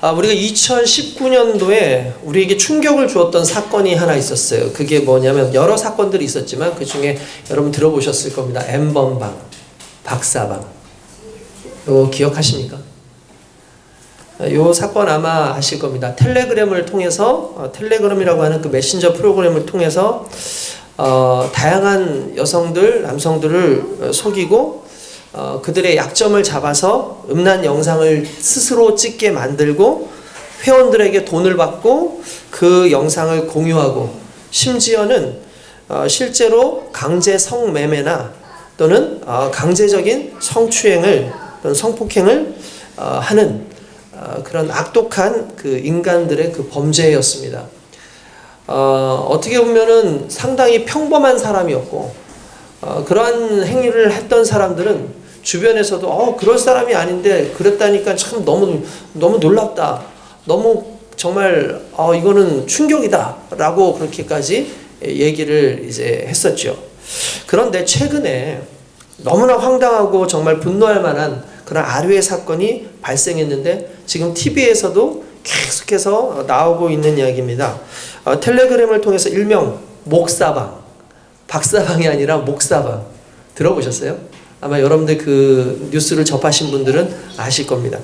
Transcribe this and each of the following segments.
우리가 2019년도에 우리에게 충격을 주었던 사건이 하나 있었어요. 그게 뭐냐면 여러 사건들이 있었지만 그 중에 여러분 들어보셨을 겁니다. N번방, 박사방. 이거 기억하십니까? 이 사건 아마 아실 겁니다. 텔레그램을 통해서 텔레그램이라고 하는 그 메신저 프로그램을 통해서 다양한 여성들, 남성들을 속이고 그들의 약점을 잡아서 음란 영상을 스스로 찍게 만들고 회원들에게 돈을 받고 그 영상을 공유하고 심지어는 실제로 강제 성매매나 또는 강제적인 성추행을 또는 성폭행을 하는 그런 악독한 그 인간들의 그 범죄였습니다. 어떻게 보면은 상당히 평범한 사람이었고 그러한 행위를 했던 사람들은 주변에서도 그럴 사람이 아닌데 그랬다니까 참 너무 놀랍다. 너무 정말 이거는 충격이다 라고 그렇게까지 얘기를 이제 했었죠. 그런데 최근에 너무나 황당하고 정말 분노할 만한 그런 아류의 사건이 발생했는데 지금 TV에서도 계속해서 나오고 있는 이야기입니다. 텔레그램을 통해서 일명 목사방, 박사방이 아니라 목사방 들어보셨어요? 아마 여러분들 그 뉴스를 접하신 분들은 아실 겁니다.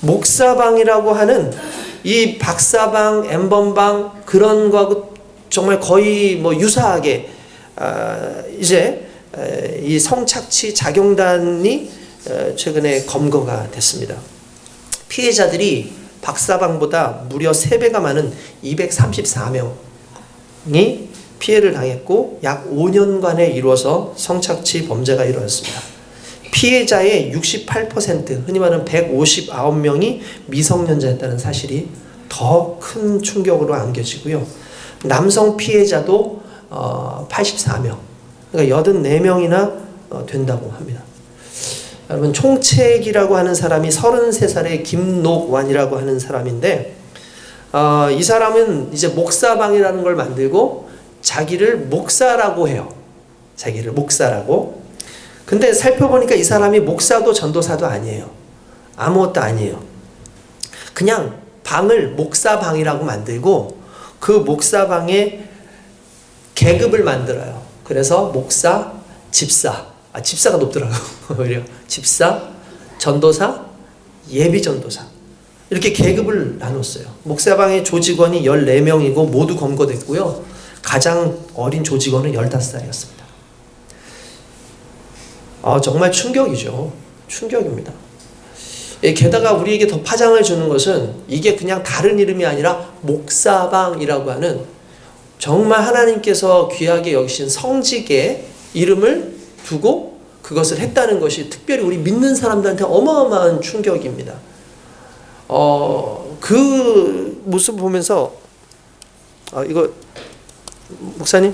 목사방이라고 하는 이 박사방, N번방 그런 거하고 정말 거의 뭐 유사하게 이제 이 성착취 자경단이 최근에 검거가 됐습니다. 피해자들이 박사방보다 무려 3배가 많은 234명이 피해를 당했고 약 5년간에 이루어서 성착취 범죄가 이루어졌습니다. 피해자의 68%, 흔히 말하는 159명이 미성년자였다는 사실이 더 큰 충격으로 안겨지고요. 남성 피해자도 84명, 그러니까 84명이나 된다고 합니다. 여러분, 총책이라고 하는 사람이 33살의 김녹완이라고 하는 사람인데 이 사람은 이제 목사방이라는 걸 만들고 자기를 목사라고 해요. 자기를 목사라고. 근데 살펴보니까 이 사람이 목사도 전도사도 아니에요. 아무것도 아니에요. 그냥 방을 목사방이라고 만들고 그 목사방에 계급을 만들어요. 그래서 목사, 집사, 집사가 높더라고요. 오히려 집사, 전도사, 예비전도사 이렇게 계급을 나눴어요. 목사방의 조직원이 14명이고 모두 검거됐고요. 가장 어린 조직원은 15살이었습니다. 정말 충격이죠. 충격입니다. 게다가 우리에게 더 파장을 주는 것은 이게 그냥 다른 이름이 아니라 목사방이라고 하는 정말 하나님께서 귀하게 여기신 성직의 이름을 두고 그것을 했다는 것이 특별히 우리 믿는 사람들한테 어마어마한 충격입니다. 그 모습 보면서 이거 목사님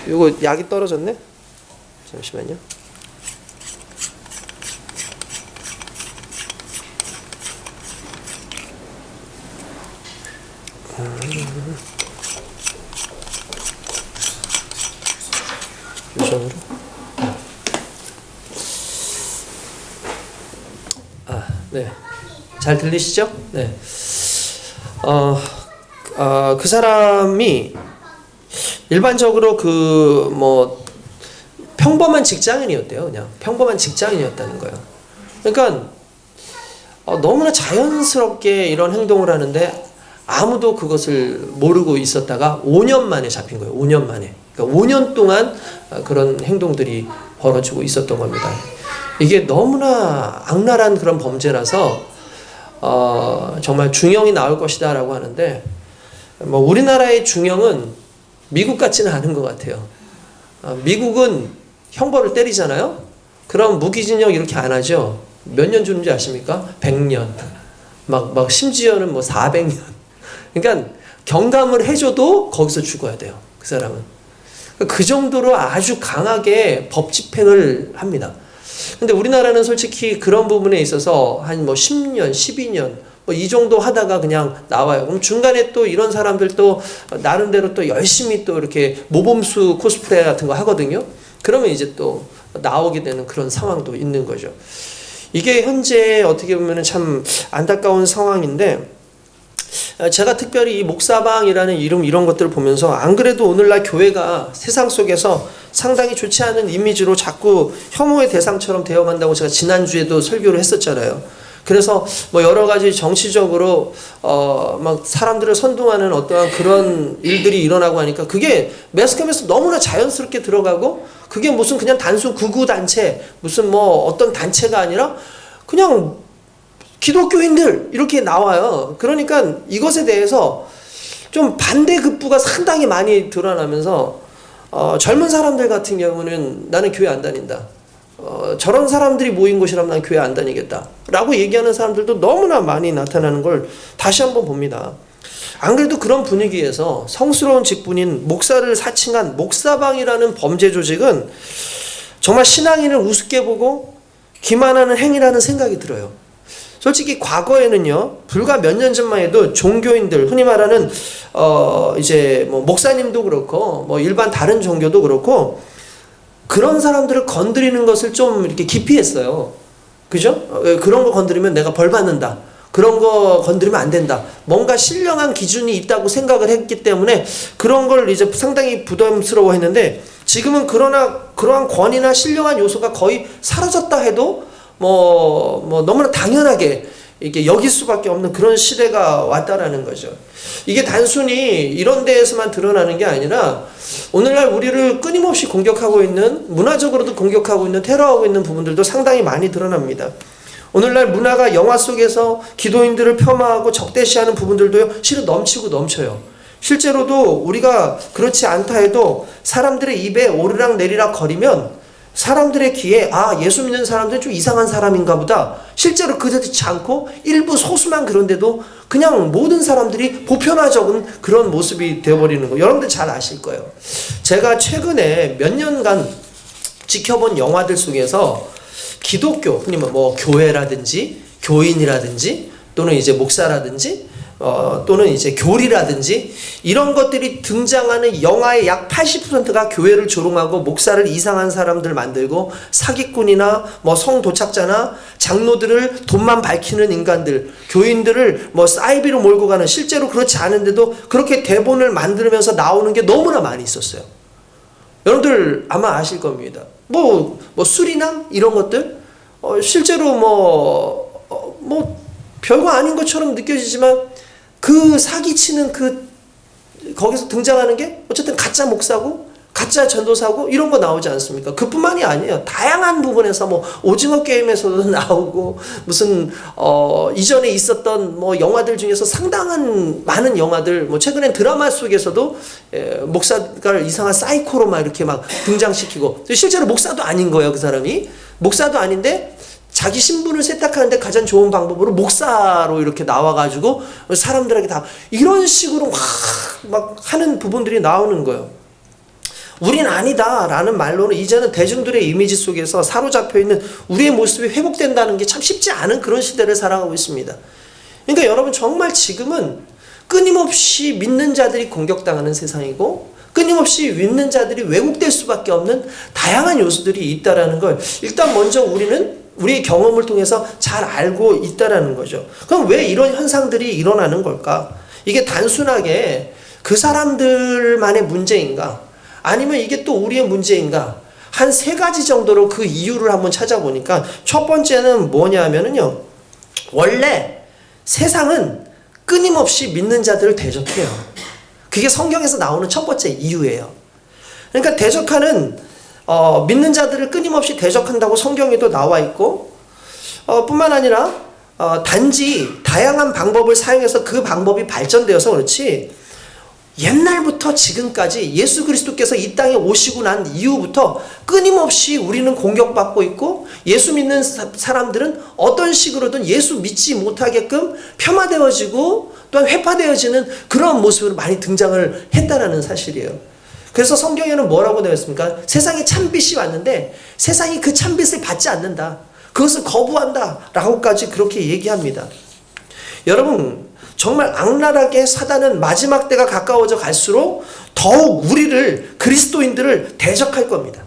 이거 약이 떨어졌네. 잠시만요. 유선으로. 네. 잘 들리시죠? 네. 그 사람이 일반적으로 평범한 직장인이었대요. 그냥 평범한 직장인이었다는 거예요. 그러니까 너무나 자연스럽게 이런 행동을 하는데 아무도 그것을 모르고 있었다가 5년 만에 잡힌 거예요. 5년 만에. 그러니까 5년 동안 그런 행동들이 벌어지고 있었던 겁니다. 이게 너무나 악랄한 그런 범죄라서 정말 중형이 나올 것이다 라고 하는데 우리나라의 중형은 미국 같지는 않은 것 같아요. 미국은 형벌을 때리잖아요. 그럼 무기징역 이렇게 안 하죠. 몇 년 주는지 아십니까? 100년. 막 심지어는 400년. 그러니까 경감을 해줘도 거기서 죽어야 돼요. 그 사람은. 그 정도로 아주 강하게 법 집행을 합니다. 근데 우리나라는 솔직히 그런 부분에 있어서 한 10년, 12년 이 정도 하다가 그냥 나와요. 그럼 중간에 또 이런 사람들도 나름대로 또 열심히 또 이렇게 모범수 코스프레 같은 거 하거든요. 그러면 이제 또 나오게 되는 그런 상황도 있는 거죠. 이게 현재 어떻게 보면 참 안타까운 상황인데 제가 특별히 이 목사방이라는 이름 이런 것들을 보면서 안 그래도 오늘날 교회가 세상 속에서 상당히 좋지 않은 이미지로 자꾸 혐오의 대상처럼 되어간다고 제가 지난주에도 설교를 했었잖아요. 그래서 뭐 여러 가지 정치적으로 막 사람들을 선동하는 어떠한 그런 일들이 일어나고 하니까 그게 매스컴에서 너무나 자연스럽게 들어가고 그게 무슨 그냥 단순 극우 단체 무슨 뭐 어떤 단체가 아니라 그냥 기독교인들 이렇게 나와요. 그러니까 이것에 대해서 좀 반대급부가 상당히 많이 드러나면서 젊은 사람들 같은 경우는 나는 교회 안 다닌다. 저런 사람들이 모인 곳이라면 난 교회 안 다니겠다 라고 얘기하는 사람들도 너무나 많이 나타나는 걸 다시 한번 봅니다. 안 그래도 그런 분위기에서 성스러운 직분인 목사를 사칭한 목사방이라는 범죄 조직은 정말 신앙인을 우습게 보고 기만하는 행위라는 생각이 들어요. 솔직히 과거에는요, 불과 몇 년 전만 해도 종교인들, 흔히 말하는 이제 뭐 목사님도 그렇고 뭐 일반 다른 종교도 그렇고 그런 사람들을 건드리는 것을 좀 이렇게 기피했어요. 그죠? 그런 거 건드리면 내가 벌 받는다. 그런 거 건드리면 안 된다. 뭔가 신령한 기준이 있다고 생각을 했기 때문에 그런 걸 이제 상당히 부담스러워 했는데 지금은 그러한 권위나 신령한 요소가 거의 사라졌다 해도 뭐 너무나 당연하게 이게 여길 수밖에 없는 그런 시대가 왔다라는 거죠. 이게 단순히 이런 데에서만 드러나는 게 아니라 오늘날 우리를 끊임없이 공격하고 있는, 문화적으로도 공격하고 있는, 테러하고 있는 부분들도 상당히 많이 드러납니다. 오늘날 문화가 영화 속에서 기도인들을 폄하하고 적대시하는 부분들도 실은 넘치고 넘쳐요. 실제로도 우리가 그렇지 않다 해도 사람들의 입에 오르락 내리락 거리면 사람들의 귀에 예수 믿는 사람들은 좀 이상한 사람인가 보다. 실제로 그렇지 않고 일부 소수만 그런데도 그냥 모든 사람들이 보편화적인 그런 모습이 되어버리는 거 여러분들 잘 아실 거예요. 제가 최근에 몇 년간 지켜본 영화들 속에서 기독교, 흔히 뭐 교회라든지 교인이라든지 또는 이제 목사라든지 또는 이제 교리라든지 이런 것들이 등장하는 영화의 약 80%가 교회를 조롱하고 목사를 이상한 사람들 만들고 사기꾼이나 뭐 성도착자나 장로들을 돈만 밝히는 인간들, 교인들을 뭐 사이비로 몰고 가는, 실제로 그렇지 않은데도 그렇게 대본을 만들면서 나오는 게 너무나 많이 있었어요. 여러분들 아마 아실 겁니다. 뭐 수리남 이런 것들 실제로 뭐 별거 아닌 것처럼 느껴지지만 그 사기치는 거기서 등장하는 게 어쨌든 가짜 목사고 가짜 전도사고 이런 거 나오지 않습니까? 그뿐만이 아니에요. 다양한 부분에서 뭐 오징어 게임에서도 나오고 무슨 이전에 있었던 뭐 영화들 중에서 상당한 많은 영화들, 뭐 최근엔 드라마 속에서도 목사가 이상한 사이코로 막 이렇게 막 등장시키고, 실제로 목사도 아닌 거예요. 그 사람이 목사도 아닌데 자기 신분을 세탁하는데 가장 좋은 방법으로 목사로 이렇게 나와가지고 사람들에게 다 이런 식으로 막 하는 부분들이 나오는 거예요. 우린 아니다 라는 말로는 이제는 대중들의 이미지 속에서 사로잡혀 있는 우리의 모습이 회복된다는 게 참 쉽지 않은 그런 시대를 살아가고 있습니다. 그러니까 여러분 정말 지금은 끊임없이 믿는 자들이 공격당하는 세상이고 끊임없이 믿는 자들이 왜곡될 수밖에 없는 다양한 요소들이 있다라는 걸 일단 먼저 우리는 우리의 경험을 통해서 잘 알고 있다라는 거죠. 그럼 왜 이런 현상들이 일어나는 걸까? 이게 단순하게 그 사람들만의 문제인가? 아니면 이게 또 우리의 문제인가? 한 3가지 정도로 그 이유를 한번 찾아보니까 첫 번째는 뭐냐면요. 원래 세상은 끊임없이 믿는 자들을 대적해요. 그게 성경에서 나오는 첫 번째 이유예요. 그러니까 대적하는 믿는 자들을 끊임없이 대적한다고 성경에도 나와 있고 뿐만 아니라 단지 다양한 방법을 사용해서 그 방법이 발전되어서 그렇지 옛날부터 지금까지 예수 그리스도께서 이 땅에 오시고 난 이후부터 끊임없이 우리는 공격받고 있고 예수 믿는 사람들은 어떤 식으로든 예수 믿지 못하게끔 폄하되어지고 또한 회파되어지는 그런 모습으로 많이 등장을 했다라는 사실이에요. 그래서 성경에는 뭐라고 되어 있습니까? 세상에 참빛이 왔는데 세상이 그 참빛을 받지 않는다. 그것을 거부한다. 라고까지 그렇게 얘기합니다. 여러분 정말 악랄하게 사단은 마지막 때가 가까워져 갈수록 더욱 우리를 그리스도인들을 대적할 겁니다.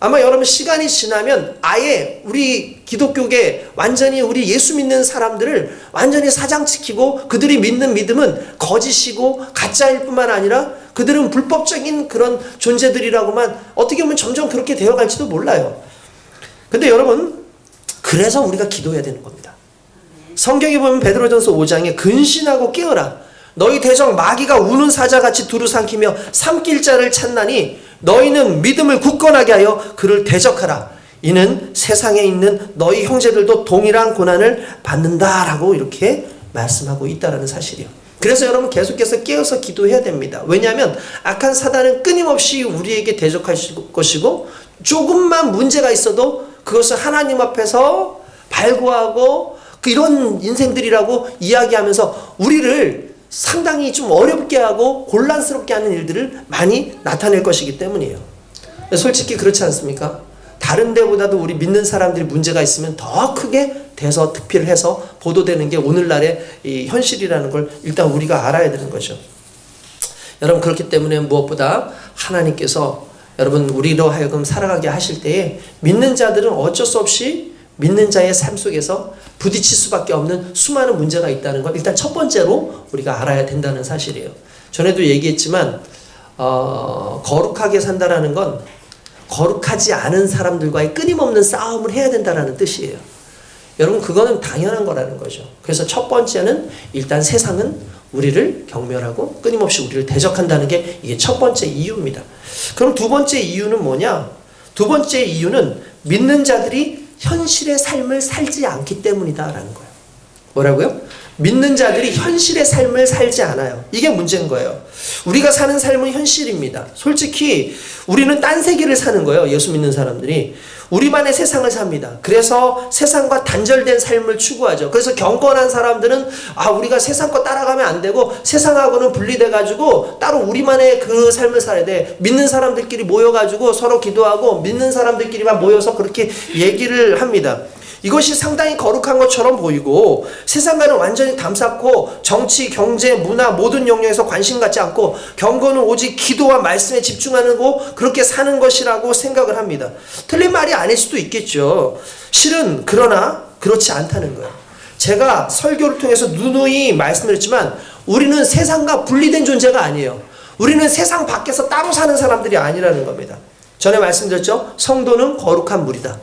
아마 여러분 시간이 지나면 아예 우리 기독교계 완전히 우리 예수 믿는 사람들을 완전히 사장시키고 그들이 믿는 믿음은 거짓이고 가짜일 뿐만 아니라 그들은 불법적인 그런 존재들이라고만 어떻게 보면 점점 그렇게 되어갈지도 몰라요. 근데 여러분, 그래서 우리가 기도해야 되는 겁니다. 성경에 보면 베드로전서 5장에 근신하고 깨어라. 너희 대적 마귀가 우는 사자같이 두루 삼키며 삼킬 자를 찾나니 너희는 믿음을 굳건하게 하여 그를 대적하라. 이는 세상에 있는 너희 형제들도 동일한 고난을 받는다라고 이렇게 말씀하고 있다는 사실이요. 그래서 여러분 계속해서 깨어서 기도해야 됩니다. 왜냐하면 악한 사단은 끊임없이 우리에게 대적할 것이고 조금만 문제가 있어도 그것을 하나님 앞에서 발구하고 이런 인생들이라고 이야기하면서 우리를 상당히 좀 어렵게 하고 곤란스럽게 하는 일들을 많이 나타낼 것이기 때문이에요. 솔직히 그렇지 않습니까? 다른 데보다도 우리 믿는 사람들이 문제가 있으면 더 크게 대서특필을 해서 보도되는 게 오늘날의 이 현실이라는 걸 일단 우리가 알아야 되는 거죠. 여러분, 그렇기 때문에 무엇보다 하나님께서 여러분 우리로 하여금 살아가게 하실 때에 믿는 자들은 어쩔 수 없이 믿는 자의 삶 속에서 부딪힐 수밖에 없는 수많은 문제가 있다는 걸 일단 첫 번째로 우리가 알아야 된다는 사실이에요. 전에도 얘기했지만 거룩하게 산다라는 건 거룩하지 않은 사람들과의 끊임없는 싸움을 해야 된다는 뜻이에요. 여러분, 그거는 당연한 거라는 거죠. 그래서 첫 번째는 일단 세상은 우리를 경멸하고 끊임없이 우리를 대적한다는 게 이게 첫 번째 이유입니다. 그럼 두 번째 이유는 뭐냐? 두 번째 이유는 믿는 자들이 현실의 삶을 살지 않기 때문이다라는 거예요. 뭐라고요? 믿는 자들이 현실의 삶을 살지 않아요. 이게 문제인 거예요. 우리가 사는 삶은 현실입니다. 솔직히 우리는 딴 세계를 사는 거예요. 예수 믿는 사람들이. 우리만의 세상을 삽니다. 그래서 세상과 단절된 삶을 추구하죠. 그래서 경건한 사람들은 우리가 세상 거 따라가면 안 되고 세상하고는 분리돼가지고 따로 우리만의 그 삶을 살아야 돼. 믿는 사람들끼리 모여가지고 서로 기도하고 믿는 사람들끼리만 모여서 그렇게 얘기를 합니다. 이것이 상당히 거룩한 것처럼 보이고 세상과는 완전히 담쌓고 정치, 경제, 문화 모든 영역에서 관심 갖지 않고 경건은 오직 기도와 말씀에 집중하는 거 그렇게 사는 것이라고 생각을 합니다. 틀린 말이 아닐 수도 있겠죠. 실은 그러나 그렇지 않다는 거예요. 제가 설교를 통해서 누누이 말씀드렸지만 우리는 세상과 분리된 존재가 아니에요. 우리는 세상 밖에서 따로 사는 사람들이 아니라는 겁니다. 전에 말씀드렸죠. 성도는 거룩한 물이다.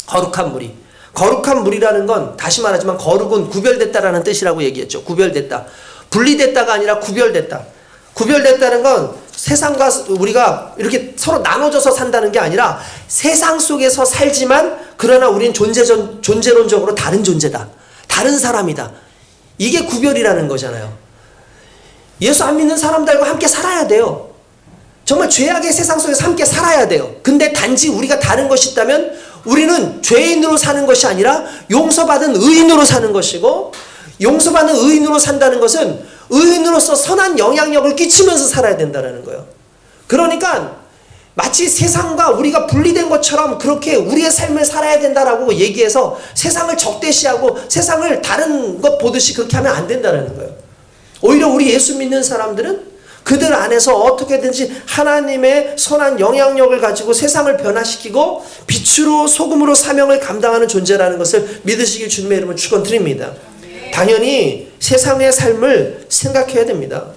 거룩한 물이. 거룩한 물이라는 건 다시 말하지만 거룩은 구별됐다라는 뜻이라고 얘기했죠. 구별됐다. 분리됐다가 아니라 구별됐다. 구별됐다는 건 세상과 우리가 이렇게 서로 나눠져서 산다는 게 아니라 세상 속에서 살지만 그러나 우린 존재론적으로 다른 존재다. 다른 사람이다. 이게 구별이라는 거잖아요. 예수 안 믿는 사람들과 함께 살아야 돼요. 정말 죄악의 세상 속에서 함께 살아야 돼요. 근데 단지 우리가 다른 것이 있다면 우리는 죄인으로 사는 것이 아니라 용서받은 의인으로 사는 것이고, 용서받은 의인으로 산다는 것은 의인으로서 선한 영향력을 끼치면서 살아야 된다는 거예요. 그러니까 마치 세상과 우리가 분리된 것처럼 그렇게 우리의 삶을 살아야 된다라고 얘기해서 세상을 적대시하고 세상을 다른 것 보듯이 그렇게 하면 안 된다는 거예요. 오히려 우리 예수 믿는 사람들은 그들 안에서 어떻게든지 하나님의 선한 영향력을 가지고 세상을 변화시키고 빛으로 소금으로 사명을 감당하는 존재라는 것을 믿으시길 주님의 이름으로 축원드립니다. 당연히 세상의 삶을 생각해야 됩니다.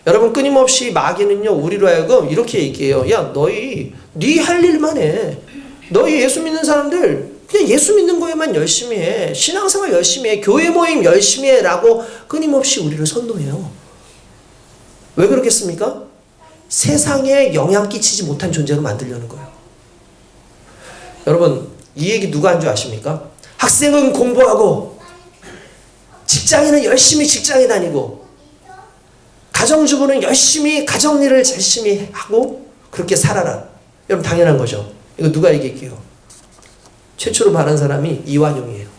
여러분, 끊임없이 마귀는요 우리로 하여금 이렇게 얘기해요. 야, 너희 네 할 일만 해. 너희 예수 믿는 사람들 그냥 예수 믿는 거에만 열심히 해. 신앙생활 열심히 해. 교회 모임 열심히 해. 라고 끊임없이 우리를 선동해요. 왜 그렇겠습니까? 세상에 영향 끼치지 못한 존재로 만들려는 거예요. 여러분, 이 얘기 누가 한 줄 아십니까? 학생은 공부하고 직장인은 열심히 직장에 다니고 가정주부는 열심히 가정일을 열심히 하고 그렇게 살아라. 여러분, 당연한 거죠. 이거 누가 얘기할게요? 최초로 말한 사람이 이완용이에요.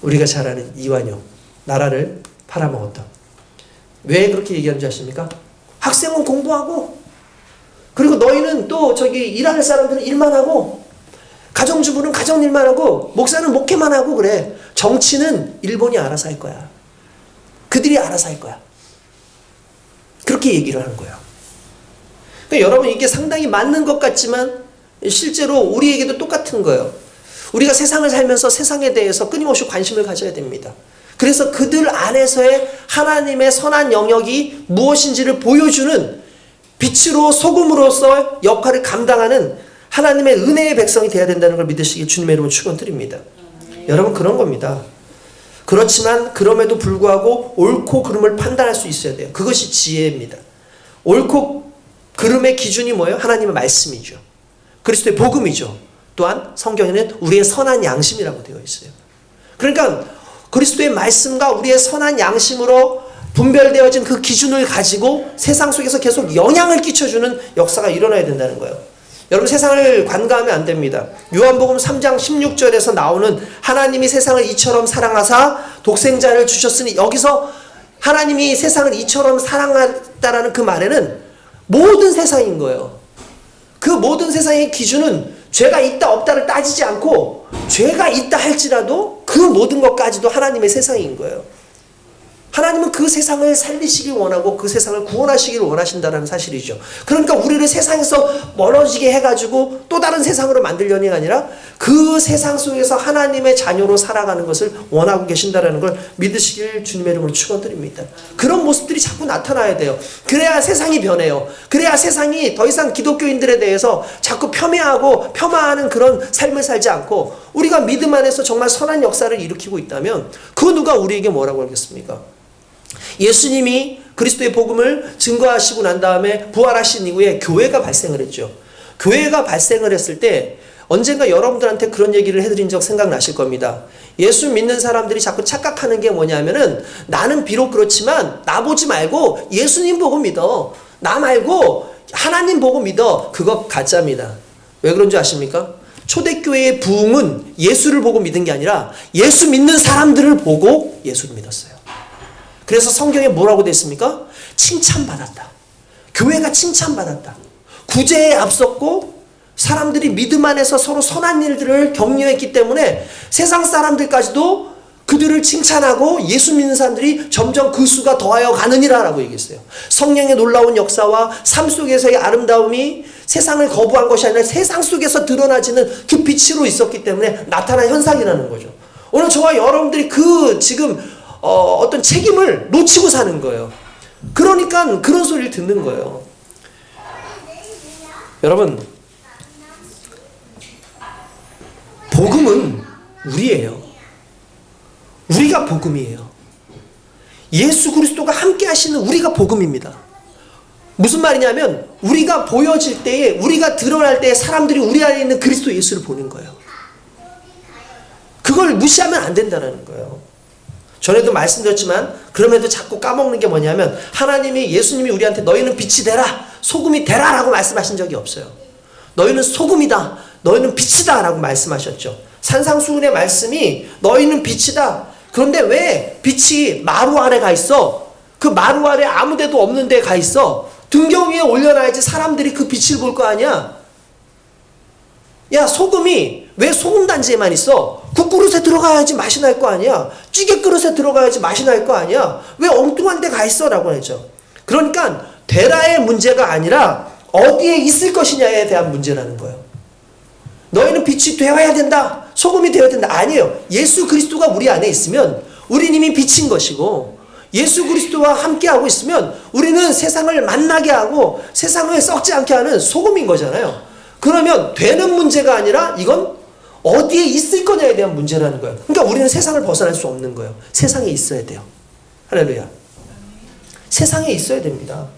우리가 잘 아는 이완용. 나라를 팔아먹었다. 왜 그렇게 얘기하는지 아십니까? 학생은 공부하고 그리고 너희는 또 저기 일하는 사람들은 일만 하고 가정주부는 가정일만 하고 목사는 목회만 하고 그래. 정치는 일본이 알아서 할 거야. 그들이 알아서 할 거야. 그렇게 얘기를 하는 거예요. 그러니까 여러분, 이게 상당히 맞는 것 같지만 실제로 우리에게도 똑같은 거예요. 우리가 세상을 살면서 세상에 대해서 끊임없이 관심을 가져야 됩니다. 그래서 그들 안에서의 하나님의 선한 영역이 무엇인지를 보여주는 빛으로 소금으로서 역할을 감당하는 하나님의 은혜의 백성이 되어야 된다는 걸 믿으시길 주님의 이름으로 축원드립니다. 여러분, 그런 겁니다. 그렇지만 그럼에도 불구하고 옳고 그름을 판단할 수 있어야 돼요. 그것이 지혜입니다. 옳고 그름의 기준이 뭐예요? 하나님의 말씀이죠. 그리스도의 복음이죠. 또한 성경에는 우리의 선한 양심이라고 되어 있어요. 그러니까 그리스도의 말씀과 우리의 선한 양심으로 분별되어진 그 기준을 가지고 세상 속에서 계속 영향을 끼쳐주는 역사가 일어나야 된다는 거예요. 여러분, 세상을 관가하면 안 됩니다. 요한복음 3장 16절에서 나오는 하나님이 세상을 이처럼 사랑하사 독생자를 주셨으니, 여기서 하나님이 세상을 이처럼 사랑했다라는 그 말에는 모든 세상인 거예요. 그 모든 세상의 기준은 죄가 있다 없다를 따지지 않고 죄가 있다 할지라도 그 모든 것까지도 하나님의 세상인 거예요. 하나님은 그 세상을 살리시길 원하고 그 세상을 구원하시길 원하신다는 사실이죠. 그러니까 우리를 세상에서 멀어지게 해가지고 또 다른 세상으로 만들려는 게 아니라 그 세상 속에서 하나님의 자녀로 살아가는 것을 원하고 계신다는 걸 믿으시길 주님의 이름으로 축원드립니다. 그런 모습들이 자꾸 나타나야 돼요. 그래야 세상이 변해요. 그래야 세상이 더 이상 기독교인들에 대해서 자꾸 폄훼하고 폄하하는 그런 삶을 살지 않고 우리가 믿음 안에서 정말 선한 역사를 일으키고 있다면 그 누가 우리에게 뭐라고 하겠습니까? 예수님이 그리스도의 복음을 증거하시고 난 다음에 부활하신 이후에 교회가 발생을 했죠. 교회가 발생을 했을 때 언젠가 여러분들한테 그런 얘기를 해드린 적 생각나실 겁니다. 예수 믿는 사람들이 자꾸 착각하는 게 뭐냐면은 나는 비록 그렇지만 나 보지 말고 예수님 보고 믿어. 나 말고 하나님 보고 믿어. 그거 가짜입니다. 왜 그런 줄 아십니까? 초대교회의 부흥은 예수를 보고 믿은 게 아니라 예수 믿는 사람들을 보고 예수를 믿었어요. 그래서 성경에 뭐라고 되어 있습니까? 칭찬받았다. 교회가 칭찬받았다. 구제에 앞섰고 사람들이 믿음 안에서 서로 선한 일들을 격려했기 때문에 세상 사람들까지도 그들을 칭찬하고 예수 믿는 사람들이 점점 그 수가 더하여 가느니라 라고 얘기했어요. 성령의 놀라운 역사와 삶 속에서의 아름다움이 세상을 거부한 것이 아니라 세상 속에서 드러나지는 그 빛으로 있었기 때문에 나타난 현상이라는 거죠. 오늘 저와 여러분들이 그 지금 어떤 책임을 놓치고 사는 거예요. 그러니까 그런 소리를 듣는 거예요. 여러분, 복음은 우리예요. 우리가 복음이에요. 예수 그리스도가 함께 하시는 우리가 복음입니다. 무슨 말이냐면 우리가 보여질 때에, 우리가 드러날 때에 사람들이 우리 안에 있는 그리스도 예수를 보는 거예요. 그걸 무시하면 안 된다는 거예요. 전에도 말씀드렸지만 그럼에도 자꾸 까먹는 게 뭐냐면 하나님이, 예수님이 우리한테 너희는 빛이 되라, 소금이 되라 라고 말씀하신 적이 없어요. 너희는 소금이다, 너희는 빛이다 라고 말씀하셨죠. 산상수훈의 말씀이 너희는 빛이다. 그런데 왜 빛이 마루 아래 가 있어? 그 마루 아래 아무 데도 없는 데 가 있어. 등경 위에 올려놔야지 사람들이 그 빛을 볼 거 아니야. 야, 소금이 왜 소금단지에만 있어? 국그릇에 들어가야지 맛이 날 거 아니야. 찌개 그릇에 들어가야지 맛이 날 거 아니야. 왜 엉뚱한 데 가 있어? 라고 했죠. 그러니까 되라의 문제가 아니라 어디에 있을 것이냐에 대한 문제라는 거예요. 너희는 빛이 되어야 된다, 소금이 되어야 된다. 아니에요. 예수 그리스도가 우리 안에 있으면 우리는 이미 빛인 것이고, 예수 그리스도와 함께하고 있으면 우리는 세상을 만나게 하고 세상을 썩지 않게 하는 소금인 거잖아요. 그러면 되는 문제가 아니라 이건 어디에 있을 거냐에 대한 문제라는 거예요. 그러니까 우리는 세상을 벗어날 수 없는 거예요. 세상에 있어야 돼요. 할렐루야. 세상에 있어야 됩니다.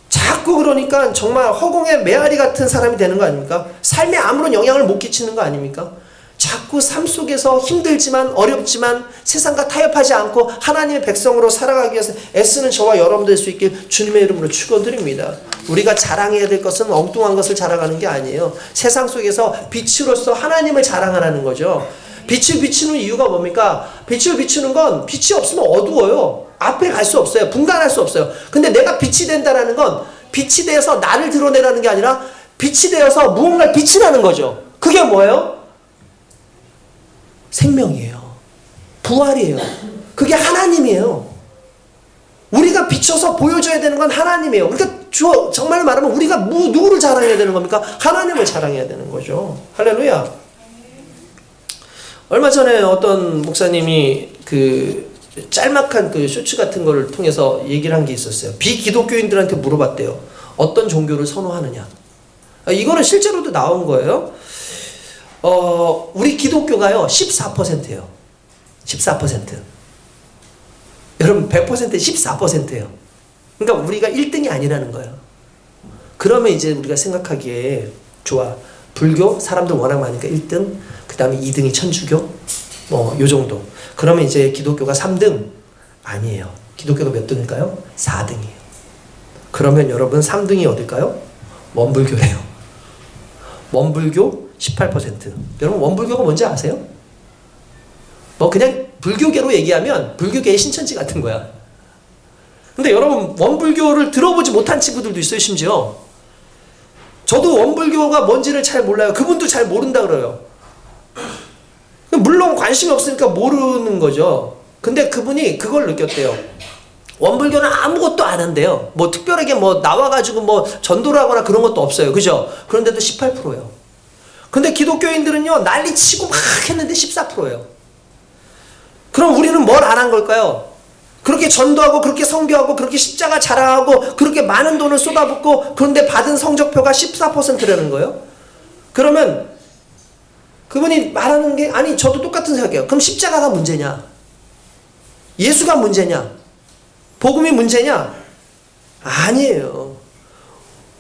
자꾸 그러니까 정말 허공의 메아리 같은 사람이 되는 거 아닙니까? 삶에 아무런 영향을 못 끼치는 거 아닙니까? 자꾸 삶 속에서 힘들지만 어렵지만 세상과 타협하지 않고 하나님의 백성으로 살아가기 위해서 애쓰는 저와 여러분들 될 수 있길 주님의 이름으로 축원드립니다. 우리가 자랑해야 될 것은 엉뚱한 것을 자랑하는 게 아니에요. 세상 속에서 빛으로서 하나님을 자랑하라는 거죠. 빛을 비추는 이유가 뭡니까? 빛을 비추는 건 빛이 없으면 어두워요. 앞에 갈 수 없어요. 분간할 수 없어요. 근데 내가 빛이 된다는 건 빛이 되어서 나를 드러내라는 게 아니라 빛이 되어서 무언가를 비치라는 거죠. 그게 뭐예요? 생명이에요. 부활이에요. 그게 하나님이에요. 우리가 비춰서 보여줘야 되는 건 하나님이에요. 그러니까 정말 말하면 우리가 누구를 자랑해야 되는 겁니까? 하나님을 자랑해야 되는 거죠. 할렐루야. 얼마 전에 어떤 목사님이 그 짤막한 그 쇼츠 같은 거를 통해서 얘기를 한 게 있었어요. 비기독교인들한테 물어봤대요. 어떤 종교를 선호하느냐. 이거는 실제로도 나온 거예요. 우리 기독교가요 14%예요. 14%. 여러분 100%에 14%예요. 그러니까 우리가 1등이 아니라는 거예요. 그러면 이제 우리가 생각하기에 좋아. 불교 사람들 워낙 많으니까 1등, 그 다음에 2등이 천주교, 뭐 요 정도. 그러면 이제 기독교가 3등? 아니에요. 기독교가 몇 등일까요? 4등이에요. 그러면 여러분 3등이 어딜까요? 원불교래요. 원불교 18%. 여러분 원불교가 뭔지 아세요? 뭐 그냥 불교계로 얘기하면 불교계의 신천지 같은 거야. 근데 여러분 원불교를 들어보지 못한 친구들도 있어요. 심지어 저도 원불교가 뭔지를 잘 몰라요. 그분도 잘 모른다 그래요. 물론 관심이 없으니까 모르는 거죠. 근데 그분이 그걸 느꼈대요. 원불교는 아무것도 안 한대요. 뭐 특별하게 뭐 나와가지고 뭐 전도를 하거나 그런 것도 없어요. 그죠? 그런데도 18%예요. 근데 기독교인들은요 난리 치고 막 했는데 14%예요. 그럼 우리는 뭘 안 한 걸까요? 그렇게 전도하고 그렇게 선교하고 그렇게 십자가 자랑하고 그렇게 많은 돈을 쏟아붓고 그런데 받은 성적표가 14%라는 거예요. 그러면 그분이 말하는 게 아니 저도 똑같은 생각이에요. 그럼 십자가가 문제냐? 예수가 문제냐? 복음이 문제냐? 아니에요.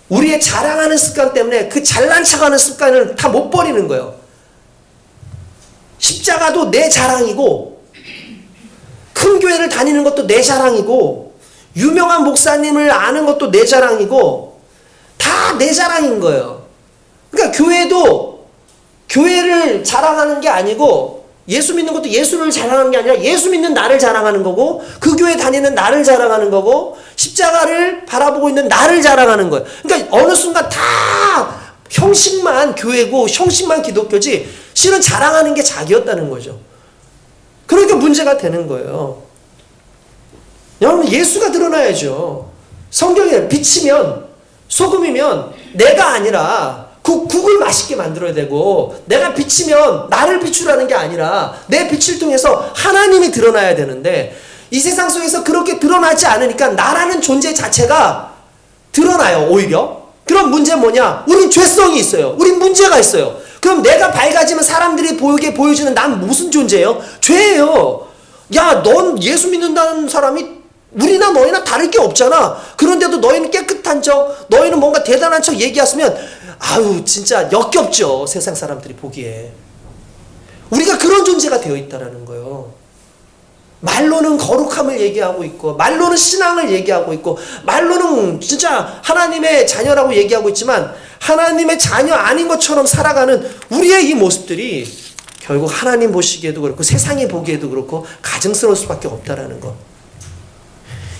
우리의 자랑하는 습관 때문에 그 잘난 척하는 습관을 다 못 버리는 거예요. 십자가도 내 자랑이고 큰 교회를 다니는 것도 내 자랑이고 유명한 목사님을 아는 것도 내 자랑이고 다 내 자랑인 거예요. 그러니까 교회를 자랑하는 게 아니고 예수 믿는 것도 예수를 자랑하는 게 아니라 예수 믿는 나를 자랑하는 거고 그 교회 다니는 나를 자랑하는 거고 십자가를 바라보고 있는 나를 자랑하는 거예요. 그러니까 어느 순간 다 형식만 교회고 형식만 기독교지 실은 자랑하는 게 자기였다는 거죠. 그러니까 문제가 되는 거예요. 여러분 예수가 드러나야죠. 성경에 빛이면 소금이면 내가 아니라 국을 맛있게 만들어야 되고 내가 비치면 나를 비추라는 게 아니라 내 빛을 통해서 하나님이 드러나야 되는데 이 세상 속에서 그렇게 드러나지 않으니까 나라는 존재 자체가 드러나요. 오히려. 그럼 문제는 뭐냐? 우린 죄성이 있어요. 우린 문제가 있어요. 그럼 내가 밝아지면 사람들이 보여주는 난 무슨 존재예요? 죄예요. 야, 넌 예수 믿는다는 사람이 우리나 너희나 다를 게 없잖아. 그런데도 너희는 깨끗한 척, 너희는 뭔가 대단한 척 얘기했으면 아유 진짜 역겹죠. 세상 사람들이 보기에. 우리가 그런 존재가 되어 있다라는 거예요. 말로는 거룩함을 얘기하고 있고 말로는 신앙을 얘기하고 있고 말로는 진짜 하나님의 자녀라고 얘기하고 있지만 하나님의 자녀 아닌 것처럼 살아가는 우리의 이 모습들이 결국 하나님 보시기에도 그렇고 세상이 보기에도 그렇고 가증스러울 수밖에 없다라는 것.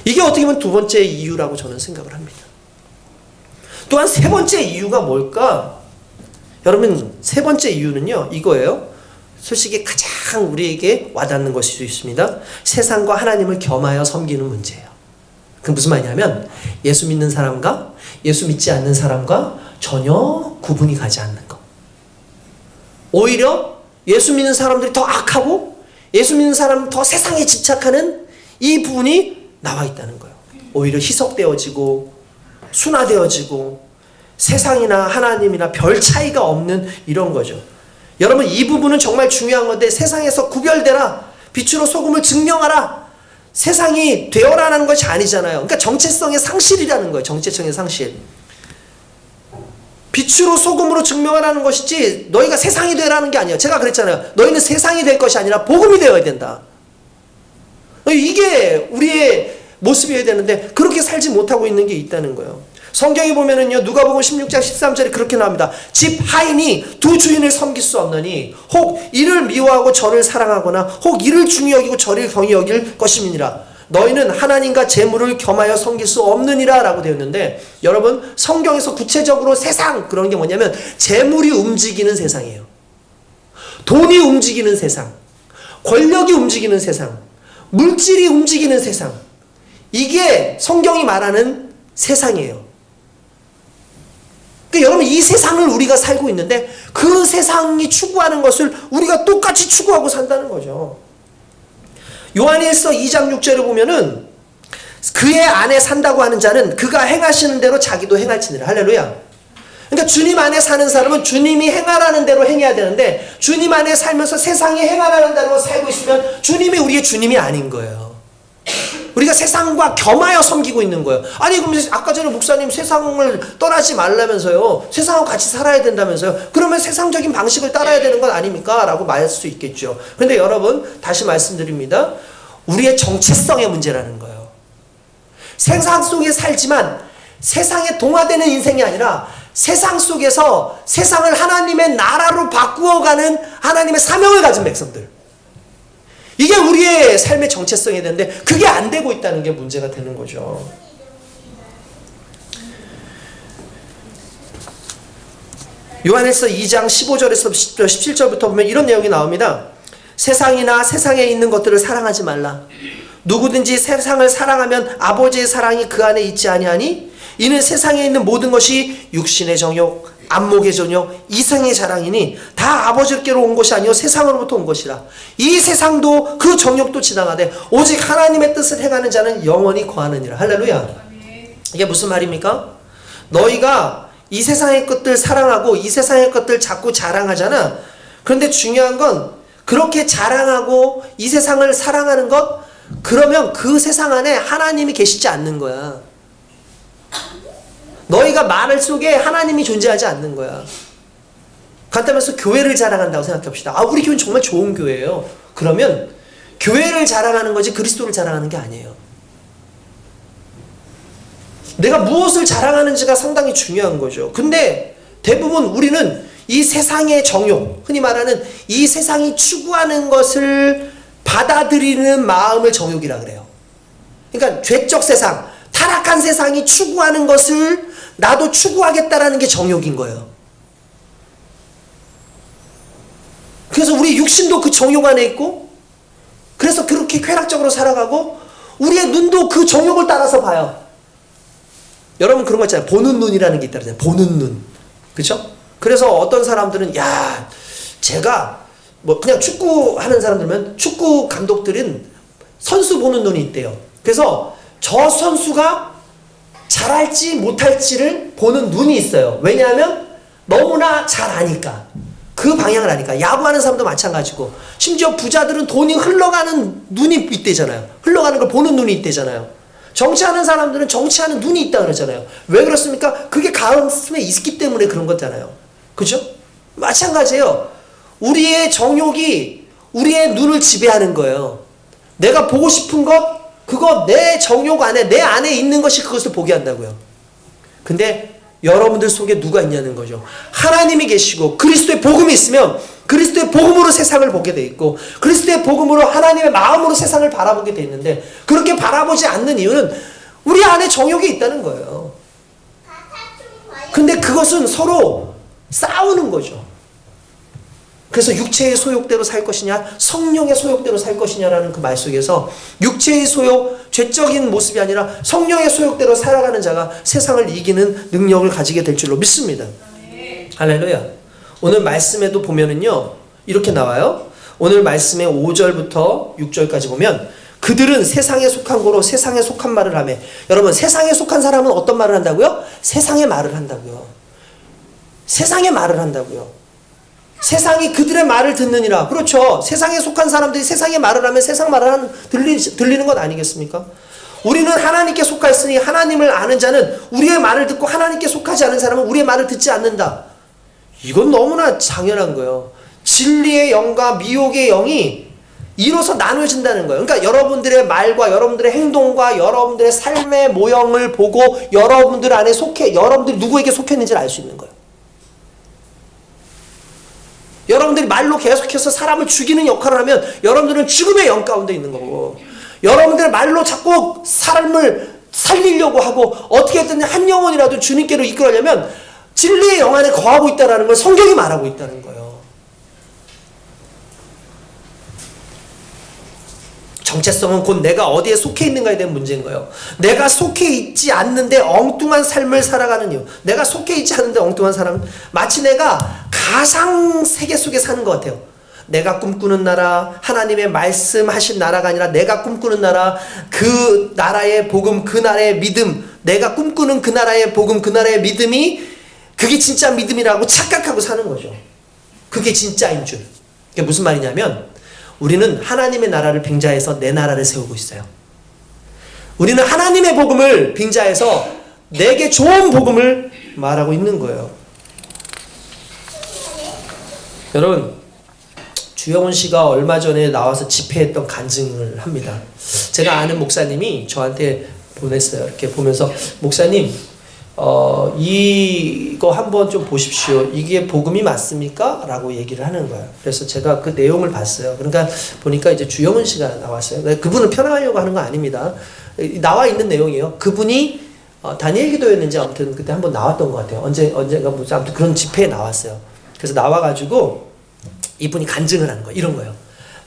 이게 어떻게 보면 두 번째 이유라고 저는 생각을 합니다. 또한 세 번째 이유가 뭘까? 여러분 세 번째 이유는요 이거예요. 솔직히 가장 우리에게 와닿는 것일 수 있습니다. 세상과 하나님을 겸하여 섬기는 문제예요. 그게 무슨 말이냐면 예수 믿는 사람과 예수 믿지 않는 사람과 전혀 구분이 가지 않는 것. 오히려 예수 믿는 사람들이 더 악하고 예수 믿는 사람은 더 세상에 집착하는 이 부분이 나와 있다는 거예요. 오히려 희석되어지고 순화되어지고 세상이나 하나님이나 별 차이가 없는 이런 거죠. 여러분 이 부분은 정말 중요한 건데 세상에서 구별되라. 빛으로 소금을 증명하라. 세상이 되어라는 것이 아니잖아요. 그러니까 정체성의 상실이라는 거예요. 정체성의 상실. 빛으로 소금으로 증명하라는 것이지 너희가 세상이 되라는 게 아니에요. 제가 그랬잖아요. 너희는 세상이 될 것이 아니라 복음이 되어야 된다. 이게 우리의 모습이어야 되는데 그렇게 살지 못하고 있는 게 있다는 거예요. 성경에 보면은요 누가복음 16장 13절에 그렇게 나옵니다. 집 하인이 두 주인을 섬길 수 없느니 혹 이를 미워하고 저를 사랑하거나 혹 이를 중히 여기고 저를 경히 여길 것임이니라. 너희는 하나님과 재물을 겸하여 섬길 수 없느니라 라고 되어 있는데 여러분 성경에서 구체적으로 세상 그런 게 뭐냐면 재물이 움직이는 세상이에요. 돈이 움직이는 세상, 권력이 움직이는 세상, 물질이 움직이는 세상. 이게 성경이 말하는 세상이에요. 그러니까 여러분 이 세상을 우리가 살고 있는데 그 세상이 추구하는 것을 우리가 똑같이 추구하고 산다는 거죠. 요한일서 2장 6절을 보면은 그의 안에 산다고 하는 자는 그가 행하시는 대로 자기도 행할지니라. 할렐루야. 그러니까 주님 안에 사는 사람은 주님이 행하라는 대로 행해야 되는데 주님 안에 살면서 세상이 행하라는 대로 살고 있으면 주님이 우리의 주님이 아닌 거예요. 우리가 세상과 겸하여 섬기고 있는 거예요. 아니 그럼 아까 전에 목사님 세상을 떠나지 말라면서요. 세상하고 같이 살아야 된다면서요. 그러면 세상적인 방식을 따라야 되는 건 아닙니까? 라고 말할 수 있겠죠. 그런데 여러분 다시 말씀드립니다. 우리의 정체성의 문제라는 거예요. 세상 속에 살지만 세상에 동화되는 인생이 아니라 세상 속에서 세상을 하나님의 나라로 바꾸어가는 하나님의 사명을 가진 백성들. 이게 우리의 삶의 정체성이 되는데 그게 안 되고 있다는 게 문제가 되는 거죠. 요한일서 2장 15절에서 17절부터 보면 이런 내용이 나옵니다. 세상이나 세상에 있는 것들을 사랑하지 말라. 누구든지 세상을 사랑하면 아버지의 사랑이 그 안에 있지 아니하니 이는 세상에 있는 모든 것이 육신의 정욕, 안목의 정욕, 이생의 자랑이니 다 아버지께로 온 것이 아니요 세상으로부터 온 것이라. 이 세상도 그 정욕도 지나가되 오직 하나님의 뜻을 행하는 자는 영원히 거하느니라. 할렐루야. 이게 무슨 말입니까? 너희가 이 세상의 것들 사랑하고 이 세상의 것들 자꾸 자랑하잖아. 그런데 중요한 건 그렇게 자랑하고 이 세상을 사랑하는 것, 그러면 그 세상 안에 하나님이 계시지 않는 거야. 너희가 말 속에 하나님이 존재하지 않는 거야. 간단해서 교회를 자랑한다고 생각합시다. 아, 우리 교회는 정말 좋은 교회예요. 그러면 교회를 자랑하는 거지 그리스도를 자랑하는 게 아니에요. 내가 무엇을 자랑하는지가 상당히 중요한 거죠. 근데 대부분 우리는 이 세상의 정욕, 흔히 말하는 이 세상이 추구하는 것을 받아들이는 마음을 정욕이라 그래요. 그러니까 죄적 세상, 타락한 세상이 추구하는 것을 나도 추구하겠다라는 게 정욕인 거예요. 그래서 우리 육신도 그 정욕 안에 있고, 그래서 그렇게 쾌락적으로 살아가고, 우리의 눈도 그 정욕을 따라서 봐요. 여러분 그런 거 있잖아요. 보는 눈이라는 게 있다잖아요. 보는 눈. 그렇죠? 그래서 어떤 사람들은 야, 제가 뭐 그냥 축구하는 사람들면 축구 감독들은 선수 보는 눈이 있대요. 그래서 저 선수가 잘할지 못할지를 보는 눈이 있어요. 왜냐하면 너무나 잘 아니까. 그 방향을 아니까. 야구하는 사람도 마찬가지고, 심지어 부자들은 돈이 흘러가는 눈이 있대잖아요. 흘러가는 걸 보는 눈이 있대잖아요. 정치하는 사람들은 정치하는 눈이 있다 그러잖아요. 왜 그렇습니까? 그게 가슴에 있기 때문에 그런 거잖아요. 그죠? 마찬가지예요. 우리의 정욕이 우리의 눈을 지배하는 거예요. 내가 보고 싶은 것, 그거 내 정욕 안에, 내 안에 있는 것이 그것을 보게 한다고요. 근데 여러분들 속에 누가 있냐는 거죠. 하나님이 계시고 그리스도의 복음이 있으면 그리스도의 복음으로 세상을 보게 돼 있고, 그리스도의 복음으로 하나님의 마음으로 세상을 바라보게 돼 있는데, 그렇게 바라보지 않는 이유는 우리 안에 정욕이 있다는 거예요. 근데 그것은 서로 싸우는 거죠. 그래서 육체의 소욕대로 살 것이냐 성령의 소욕대로 살 것이냐라는 그 말 속에서 육체의 소욕, 죄적인 모습이 아니라 성령의 소욕대로 살아가는 자가 세상을 이기는 능력을 가지게 될 줄로 믿습니다. 할렐루야. 오늘 말씀에도 보면은요 이렇게 나와요. 오늘 말씀의 5절부터 6절까지 보면 그들은 세상에 속한 고로 세상에 속한 말을 하며, 여러분 세상에 속한 사람은 어떤 말을 한다고요? 세상의 말을 한다고요. 세상의 말을 한다고요. 세상이 그들의 말을 듣느니라. 그렇죠. 세상에 속한 사람들이 세상의 말을 하면 세상 말을 들리는 것 아니겠습니까? 우리는 하나님께 속하였으니 하나님을 아는 자는 우리의 말을 듣고 하나님께 속하지 않은 사람은 우리의 말을 듣지 않는다. 이건 너무나 당연한 거예요. 진리의 영과 미혹의 영이 이로써 나눠진다는 거예요. 그러니까 여러분들의 말과 여러분들의 행동과 여러분들의 삶의 모형을 보고 여러분들 안에 여러분들이 누구에게 속했는지를 알 수 있는 거예요. 여러분들이 말로 계속해서 사람을 죽이는 역할을 하면 여러분들은 죽음의 영 가운데 있는 거고, 여러분들의 말로 자꾸 사람을 살리려고 하고 어떻게든 한 영혼이라도 주님께로 이끌어내면 진리의 영 안에 거하고 있다는 걸 성경이 말하고 있다는 거예요. 정체성은 곧 내가 어디에 속해 있는가에 대한 문제인 거예요. 내가 속해 있지 않는데 엉뚱한 삶을 살아가는 이유. 내가 속해 있지 않는데 엉뚱한 사람은 마치 내가 가상 세계 속에 사는 것 같아요. 내가 꿈꾸는 나라, 하나님의 말씀하신 나라가 아니라 내가 꿈꾸는 나라, 그 나라의 복음, 그 나라의 믿음, 내가 꿈꾸는 그 나라의 복음, 그 나라의 믿음이 그게 진짜 믿음이라고 착각하고 사는 거죠. 그게 진짜인 줄. 그게 무슨 말이냐면 우리는 하나님의 나라를 빙자해서 내 나라를 세우고 있어요. 우리는 하나님의 복음을 빙자해서 내게 좋은 복음을 말하고 있는 거예요. 여러분, 주영훈 씨가 얼마 전에 나와서 집회했던 간증을 합니다. 제가 아는 목사님이 저한테 보냈어요. 이렇게 보면서 목사님, 이거 한번 좀 보십시오. 이게 복음이 맞습니까? 라고 얘기를 하는 거예요. 그래서 제가 그 내용을 봤어요. 그러니까 보니까 이제 주영훈 씨가 나왔어요. 그분을 편하려고 하는 거 아닙니다. 나와 있는 내용이에요. 그분이 다니엘 기도였는지 아무튼 그때 한번 나왔던 것 같아요. 언젠가 무슨 아무튼 그런 집회에 나왔어요. 그래서 나와가지고 이분이 간증을 하는 거예요. 이런 거예요.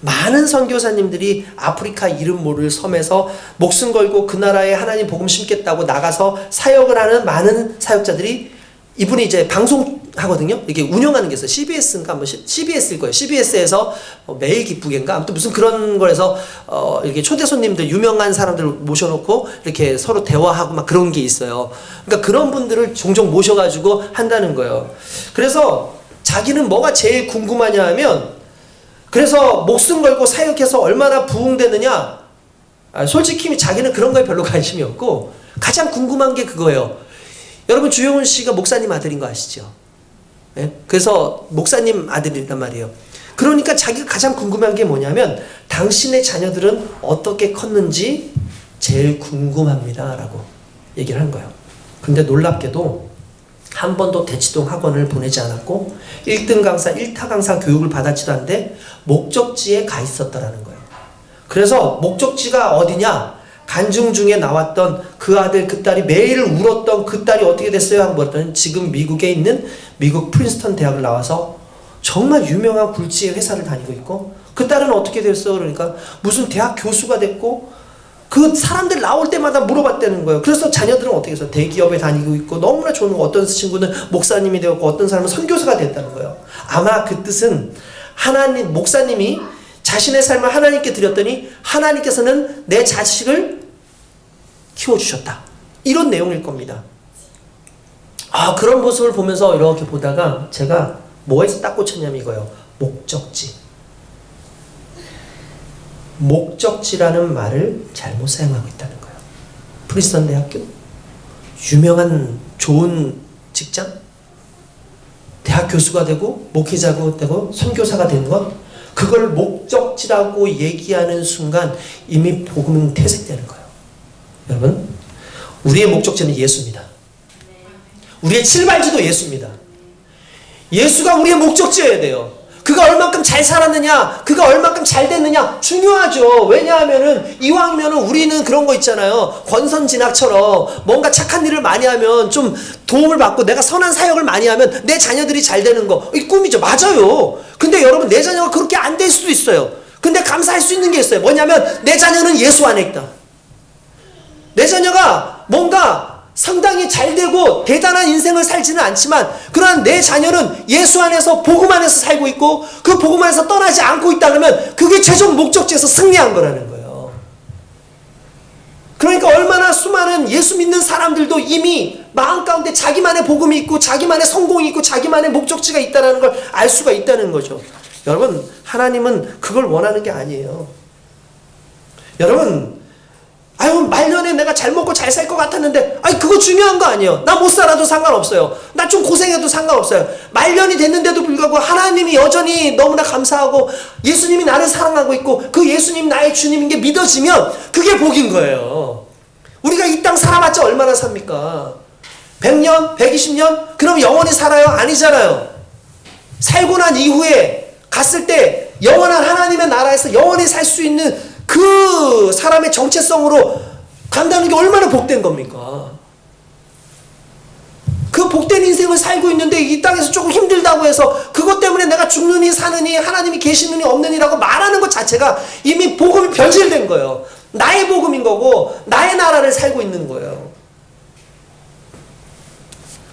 많은 선교사님들이 아프리카 이름 모를 섬에서 목숨 걸고 그 나라에 하나님 복음 심겠다고 나가서 사역을 하는 많은 사역자들이 이분이 이제 방송하거든요. 이게 운영하는 게 있어요. CBS인가 한번 CBS일 거예요. CBS에서 매일 기쁘게인가 아무튼 무슨 그런 거에서 이렇게 초대 손님들 유명한 사람들 모셔놓고 이렇게 서로 대화하고 막 그런 게 있어요. 그러니까 그런 분들을 종종 모셔가지고 한다는 거예요. 그래서 자기는 뭐가 제일 궁금하냐 하면 그래서 목숨 걸고 사역해서 얼마나 부흥되느냐, 솔직히 자기는 그런 거에 별로 관심이 없고 가장 궁금한 게 그거예요. 여러분, 주영훈 씨가 목사님 아들인 거 아시죠? 네? 그래서 목사님 아들이란 말이에요. 그러니까 자기가 가장 궁금한 게 뭐냐면 당신의 자녀들은 어떻게 컸는지 제일 궁금합니다 라고 얘기를 한 거예요. 근데 놀랍게도 한 번도 대치동 학원을 보내지 않았고 1등 강사, 1타 강사 교육을 받았지도 않는데 목적지에 가 있었다라는 거예요. 그래서 목적지가 어디냐? 간증 중에 나왔던 그 아들, 그 딸이 매일 울었던 그 딸이 어떻게 됐어요? 하고 물었더니 지금 미국에 있는 미국 프린스턴 대학을 나와서 정말 유명한 굴지의 회사를 다니고 있고 그 딸은 어떻게 됐어? 그러니까 무슨 대학 교수가 됐고 그 사람들 나올 때마다 물어봤다는 거예요. 그래서 자녀들은 어떻게 해서 대기업에 다니고 있고 너무나 좋은 거, 어떤 친구는 목사님이 되었고 어떤 사람은 선교사가 됐다는 거예요. 아마 그 뜻은 하나님, 목사님이 자신의 삶을 하나님께 드렸더니 하나님께서는 내 자식을 키워주셨다. 이런 내용일 겁니다. 그런 모습을 보면서 이렇게 보다가 제가 뭐에서 딱 꽂혔냐면 이거예요. 목적지. 목적지라는 말을 잘못 사용하고 있다는 거예요. 프린스턴 대학교, 유명한 좋은 직장, 대학 교수가 되고 목회자가 되고 선교사가 된 것, 그걸 목적지라고 얘기하는 순간 이미 복음은 퇴색되는 거예요. 여러분, 우리의 목적지는 예수입니다. 우리의 칠발지도 예수입니다. 예수가 우리의 목적지여야 돼요. 그가 얼만큼 잘 살았느냐, 그가 얼만큼 잘 됐느냐 중요하죠. 왜냐하면은 이왕이면은 우리는 그런 거 있잖아요. 권선진학처럼 뭔가 착한 일을 많이 하면 좀 도움을 받고 내가 선한 사역을 많이 하면 내 자녀들이 잘 되는 거, 이 꿈이죠. 맞아요. 근데 여러분, 내 자녀가 그렇게 안 될 수도 있어요. 근데 감사할 수 있는 게 있어요. 뭐냐면 내 자녀는 예수 안에 있다. 내 자녀가 뭔가 상당히 잘되고 대단한 인생을 살지는 않지만 그러나 내 자녀는 예수 안에서 복음 안에서 살고 있고 그 복음 안에서 떠나지 않고 있다 그러면 그게 최종 목적지에서 승리한 거라는 거예요. 그러니까 얼마나 수많은 예수 믿는 사람들도 이미 마음 가운데 자기만의 복음이 있고 자기만의 성공이 있고 자기만의 목적지가 있다는 걸 알 수가 있다는 거죠. 여러분, 하나님은 그걸 원하는 게 아니에요. 여러분, 말년에 내가 잘 먹고 잘 살 것 같았는데, 그거 중요한 거 아니에요. 나 못 살아도 상관없어요. 나 좀 고생해도 상관없어요. 말년이 됐는데도 불구하고 하나님이 여전히 너무나 감사하고 예수님이 나를 사랑하고 있고 그 예수님 나의 주님인 게 믿어지면 그게 복인 거예요. 우리가 이 땅 살아봤자 얼마나 삽니까? 100년? 120년? 그럼 영원히 살아요? 아니잖아요. 살고 난 이후에 갔을 때 영원한 하나님의 나라에서 영원히 살 수 있는 그 사람의 정체성으로 간다는 게 얼마나 복된 겁니까? 그 복된 인생을 살고 있는데 이 땅에서 조금 힘들다고 해서 그것 때문에 내가 죽느니 사느니 하나님이 계시느니 없느니라고 말하는 것 자체가 이미 복음이 변질된 거예요. 나의 복음인 거고 나의 나라를 살고 있는 거예요.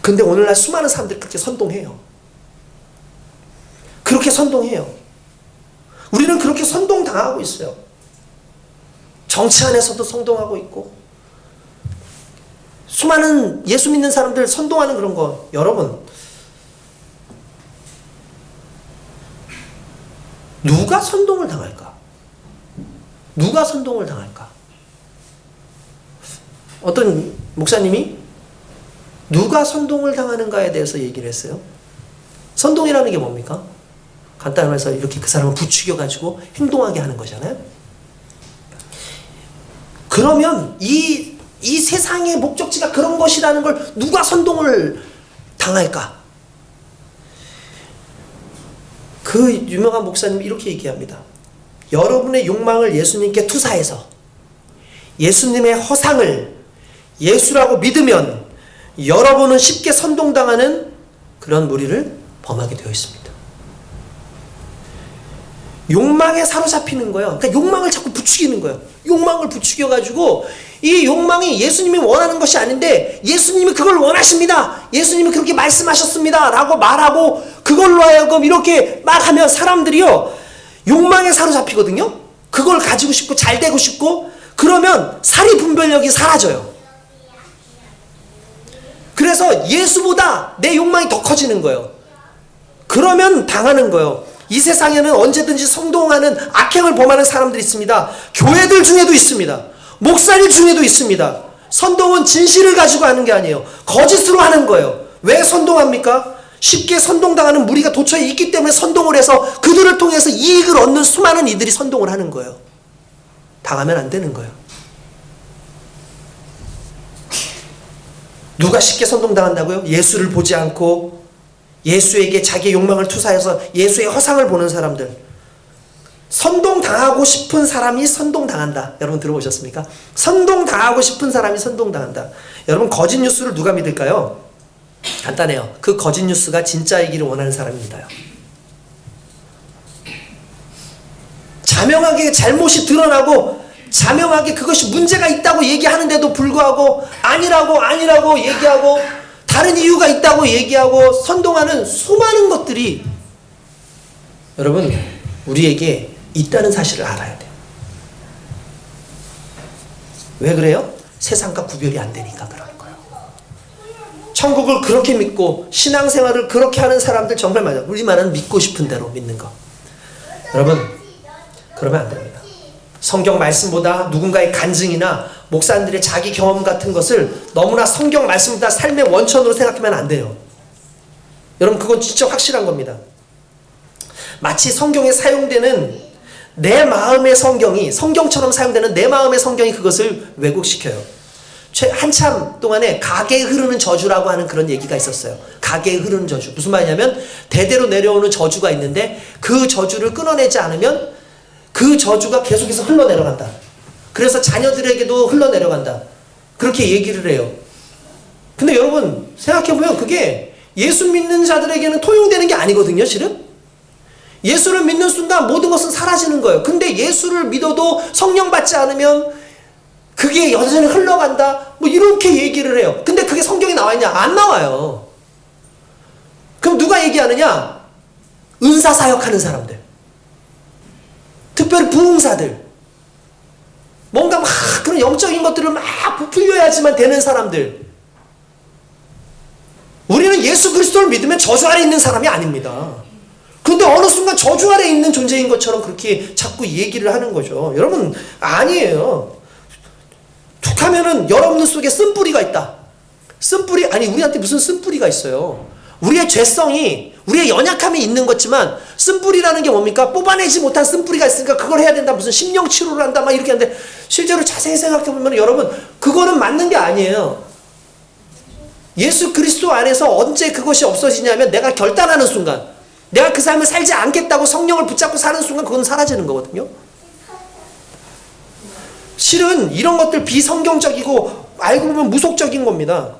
근데 오늘날 수많은 사람들이 그렇게 선동해요. 그렇게 선동해요. 우리는 그렇게 선동당하고 있어요. 정치 안에서도 선동하고 있고 수많은 예수 믿는 사람들 선동하는 그런 거. 여러분, 누가 선동을 당할까? 누가 선동을 당할까? 어떤 목사님이 누가 선동을 당하는가에 대해서 얘기를 했어요. 선동이라는 게 뭡니까? 간단히 말해서 이렇게 그 사람을 부추겨가지고 행동하게 하는 거잖아요. 그러면 이 세상의 목적지가 그런 것이라는 걸 누가 선동을 당할까? 그 유명한 목사님이 이렇게 얘기합니다. 여러분의 욕망을 예수님께 투사해서 예수님의 허상을 예수라고 믿으면 여러분은 쉽게 선동당하는 그런 무리를 범하게 되어 있습니다. 욕망에 사로잡히는 거예요. 그러니까 욕망을 자꾸 부추기는 거예요. 욕망을 부추겨가지고 이 욕망이 예수님이 원하는 것이 아닌데 예수님이 그걸 원하십니다. 예수님이 그렇게 말씀하셨습니다. 라고 말하고 그걸로 하여금 이렇게 막 하면 사람들이요. 욕망에 사로잡히거든요. 그걸 가지고 싶고 잘 되고 싶고 그러면 사리 분별력이 사라져요. 그래서 예수보다 내 욕망이 더 커지는 거예요. 그러면 당하는 거예요. 이 세상에는 언제든지 선동하는 악행을 범하는 사람들이 있습니다. 교회들 중에도 있습니다. 목사님 중에도 있습니다. 선동은 진실을 가지고 하는 게 아니에요. 거짓으로 하는 거예요. 왜 선동합니까? 쉽게 선동당하는 무리가 도처에 있기 때문에 선동을 해서 그들을 통해서 이익을 얻는 수많은 이들이 선동을 하는 거예요. 당하면 안 되는 거예요. 누가 쉽게 선동당한다고요? 예수를 보지 않고 예수에게 자기의 욕망을 투사해서 예수의 허상을 보는 사람들. 선동당하고 싶은 사람이 선동당한다. 여러분 들어보셨습니까? 선동당하고 싶은 사람이 선동당한다. 여러분 거짓 뉴스를 누가 믿을까요? 간단해요. 그 거짓 뉴스가 진짜이기를 원하는 사람입니다요. 자명하게 잘못이 드러나고 자명하게 그것이 문제가 있다고 얘기하는데도 불구하고 아니라고 얘기하고 다른 이유가 있다고 얘기하고 선동하는 수많은 것들이 여러분 우리에게 있다는 사실을 알아야 돼요. 왜 그래요? 세상과 구별이 안 되니까 그러는 거예요. 천국을 그렇게 믿고 신앙생활을 그렇게 하는 사람들 정말 맞아요. 우리만은 믿고 싶은 대로 믿는 거. 여러분 그러면 안 됩니다. 성경 말씀보다 누군가의 간증이나 목사님들의 자기 경험 같은 것을 너무나 성경 말씀보다 삶의 원천으로 생각하면 안 돼요. 여러분 그건 진짜 확실한 겁니다. 마치 성경에 사용되는 내 마음의 성경이 성경처럼 사용되는 내 마음의 성경이 그것을 왜곡시켜요. 한참 동안에 가계에 흐르는 저주라고 하는 그런 얘기가 있었어요. 가계에 흐르는 저주. 무슨 말이냐면 대대로 내려오는 저주가 있는데 그 저주를 끊어내지 않으면 그 저주가 계속해서 흘러내려간다. 그래서 자녀들에게도 흘러내려간다. 그렇게 얘기를 해요. 근데 여러분 생각해보면 그게 예수 믿는 자들에게는 통용되는 게 아니거든요. 실은 예수를 믿는 순간 모든 것은 사라지는 거예요. 근데 예수를 믿어도 성령 받지 않으면 그게 여전히 흘러간다. 뭐 이렇게 얘기를 해요. 근데 그게 성경에 나와 있냐? 안 나와요. 그럼 누가 얘기하느냐? 은사 사역하는 사람들. 특별히 부흥사들. 뭔가 막 그런 영적인 것들을 막 부풀려야지만 되는 사람들. 우리는 예수 그리스도를 믿으면 저주 아래 있는 사람이 아닙니다. 그런데 어느 순간 저주 아래 있는 존재인 것처럼 그렇게 자꾸 얘기를 하는 거죠. 여러분 아니에요. 툭 하면은 여러분 속에 쓴뿌리가 있다. 쓴뿌리 아니 우리한테 무슨 쓴뿌리가 있어요. 우리의 죄성이 우리의 연약함이 있는 거지만 쓴뿌리라는 게 뭡니까? 뽑아내지 못한 쓴뿌리가 있으니까 그걸 해야 된다. 무슨 심령 치료를 한다. 막 이렇게 하는데 실제로 자세히 생각해 보면 여러분 그거는 맞는 게 아니에요. 예수 그리스도 안에서 언제 그것이 없어지냐면 내가 결단하는 순간 내가 그 삶을 살지 않겠다고 성령을 붙잡고 사는 순간 그건 사라지는 거거든요. 실은 이런 것들 비성경적이고 알고 보면 무속적인 겁니다.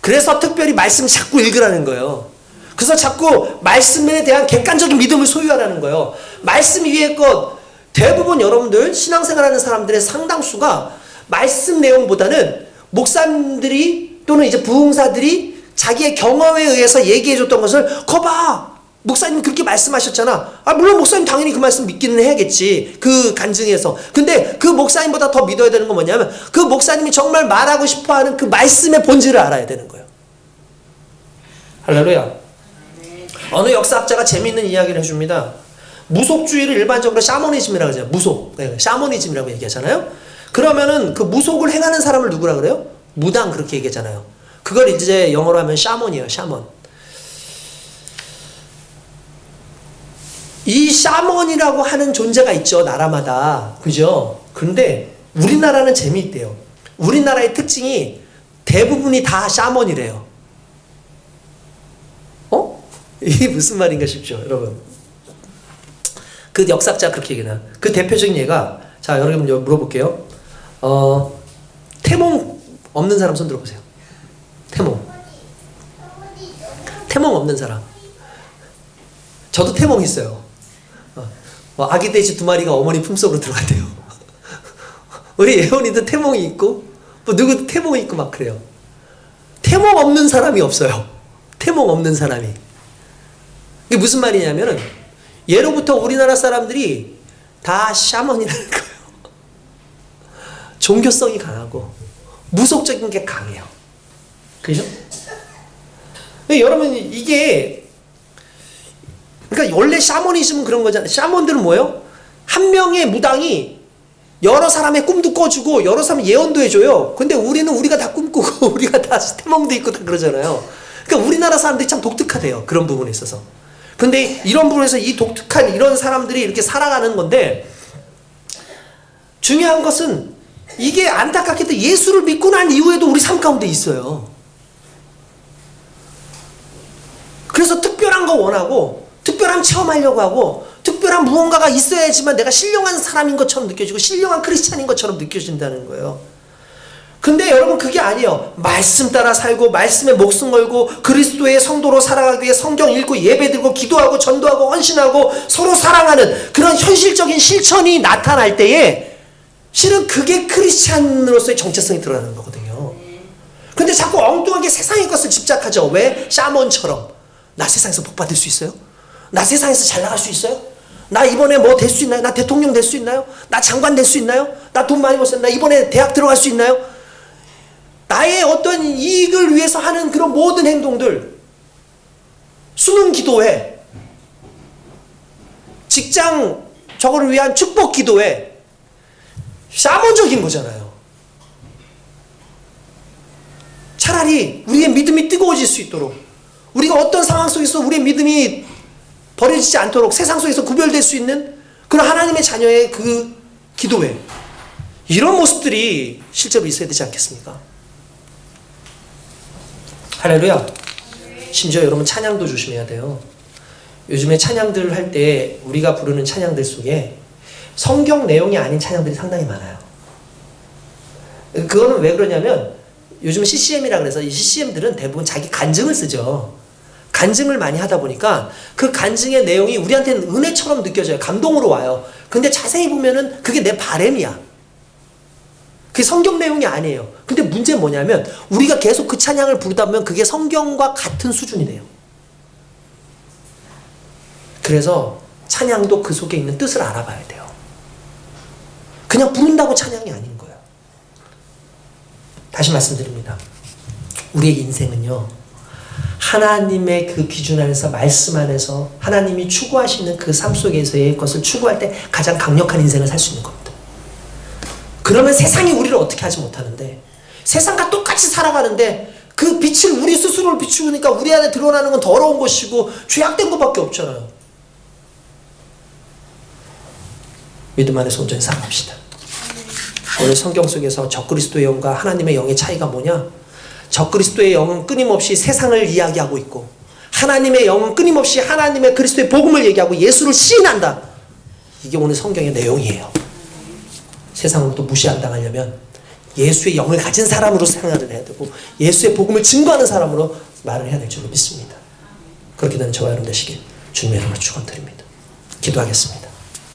그래서 특별히 말씀 자꾸 읽으라는 거예요. 그래서 자꾸 말씀에 대한 객관적인 믿음을 소유하라는 거예요. 말씀 위의 것, 대부분 여러분들 신앙생활하는 사람들의 상당수가 말씀 내용보다는 목사님들이 또는 이제 부흥사들이 자기의 경험에 의해서 얘기해줬던 것을 거봐, 목사님 그렇게 말씀하셨잖아. 물론 목사님 당연히 그 말씀 믿기는 해야겠지, 그 간증에서. 근데 그 목사님보다 더 믿어야 되는 건 뭐냐면 그 목사님이 정말 말하고 싶어하는 그 말씀의 본질을 알아야 되는 거예요. 할렐루야. 어느 역사학자가 재미있는 이야기를 해줍니다. 무속주의를 일반적으로 샤머니즘이라고 하잖아요. 무속, 샤머니즘이라고 얘기하잖아요. 그러면은 그 무속을 행하는 사람을 누구라 그래요? 무당, 그렇게 얘기하잖아요. 그걸 이제 영어로 하면 샤먼이에요. 샤먼. 이 샤먼이라고 하는 존재가 있죠, 나라마다. 그죠? 그런데 우리나라는 재미있대요. 우리나라의 특징이 대부분이 다 샤먼이래요. 이게 무슨 말인가 싶죠, 여러분. 그 역사학자가 그렇게 얘기해요. 그 대표적인 예가, 자, 여러분 물어볼게요. 태몽 없는 사람 손 들어보세요. 태몽 없는 사람. 저도 태몽 있어요. 아기 돼지 2마리가 어머니 품속으로 들어갔대요. 우리 예원이도 태몽이 있고, 누구도 태몽이 있고 막 그래요. 태몽 없는 사람이 없어요. 태몽 없는 사람이. 이게 무슨 말이냐면은, 예로부터 우리나라 사람들이 다 샤먼이라는 거예요. 종교성이 강하고 무속적인 게 강해요. 그죠? 여러분, 이게, 그러니까 원래 샤머니즘은 그런 거잖아요. 샤먼들은 뭐예요? 한 명의 무당이 여러 사람의 꿈도 꿔주고 여러 사람 예언도 해줘요. 근데 우리는 우리가 다 꿈꾸고 우리가 다 태몽도 있고 다 그러잖아요. 그러니까 우리나라 사람들이 참 독특하대요, 그런 부분에 있어서. 근데 이런 부분에서 이 독특한 이런 사람들이 이렇게 살아가는 건데, 중요한 것은 이게 안타깝게도 예수를 믿고 난 이후에도 우리 삶 가운데 있어요. 그래서 특별한 거 원하고 특별함 체험하려고 하고 특별한 무언가가 있어야지만 내가 신령한 사람인 것처럼 느껴지고 신령한 크리스찬인 것처럼 느껴진다는 거예요. 근데 여러분, 그게 아니에요. 말씀 따라 살고 말씀에 목숨 걸고 그리스도의 성도로 살아가기 위해 성경 읽고 예배드리고 기도하고 전도하고 헌신하고 서로 사랑하는 그런 현실적인 실천이 나타날 때에 실은 그게 크리스찬으로서의 정체성이 드러나는 거거든요. 근데 자꾸 엉뚱하게 세상의 것을 집착하죠. 왜? 샤먼처럼. 나 세상에서 복 받을 수 있어요? 나 세상에서 잘 나갈 수 있어요? 나 이번에 뭐 될 수 있나요? 나 대통령 될 수 있나요? 나 장관 될 수 있나요? 나 돈 많이 벌었어요? 나 이번에 대학 들어갈 수 있나요? 나의 어떤 이익을 위해서 하는 그런 모든 행동들, 수능 기도회, 직장 저거를 위한 축복 기도회, 샤먼적인 거잖아요. 차라리 우리의 믿음이 뜨거워질 수 있도록, 우리가 어떤 상황 속에서 우리의 믿음이 버려지지 않도록 세상 속에서 구별될 수 있는 그런 하나님의 자녀의 그 기도회, 이런 모습들이 실제로 있어야 되지 않겠습니까? 할렐루야. 심지어 여러분, 찬양도 조심해야 돼요. 요즘에 찬양들을 할 때 우리가 부르는 찬양들 속에 성경 내용이 아닌 찬양들이 상당히 많아요. 그거는 왜 그러냐면, 요즘 CCM이라 그래서 이 CCM들은 대부분 자기 간증을 쓰죠. 간증을 많이 하다 보니까 그 간증의 내용이 우리한테는 은혜처럼 느껴져요. 감동으로 와요. 근데 자세히 보면은 그게 내 바램이야. 그게 성경 내용이 아니에요. 근데 문제는 뭐냐면, 우리가 계속 그 찬양을 부르다 보면 그게 성경과 같은 수준이 돼요. 그래서 찬양도 그 속에 있는 뜻을 알아봐야 돼요. 그냥 부른다고 찬양이 아닌 거예요. 다시 말씀드립니다. 우리의 인생은요, 하나님의 그 기준 안에서, 말씀 안에서 하나님이 추구하시는 그 삶 속에서의 것을 추구할 때 가장 강력한 인생을 살 수 있는 겁니다. 그러면 세상이 우리를 어떻게 하지 못하는데, 세상과 똑같이 살아가는데 그 빛을 우리 스스로를 비추니까 우리 안에 드러나는 건 더러운 것이고 죄악된 것밖에 없잖아요. 믿음 안에서 온전히 살아갑시다. 오늘 성경 속에서 적그리스도의 영과 하나님의 영의 차이가 뭐냐? 적그리스도의 영은 끊임없이 세상을 이야기하고 있고, 하나님의 영은 끊임없이 하나님의 그리스도의 복음을 얘기하고 예수를 시인한다. 이게 오늘 성경의 내용이에요. 세상으로부터 무시 안 당하려면 예수의 영을 가진 사람으로 생활을 해야 되고 예수의 복음을 증거하는 사람으로 말을 해야 될 줄로 믿습니다. 그렇게 되는 저와 여러분 되시길 주님의 이름으로 축원드립니다. 기도하겠습니다.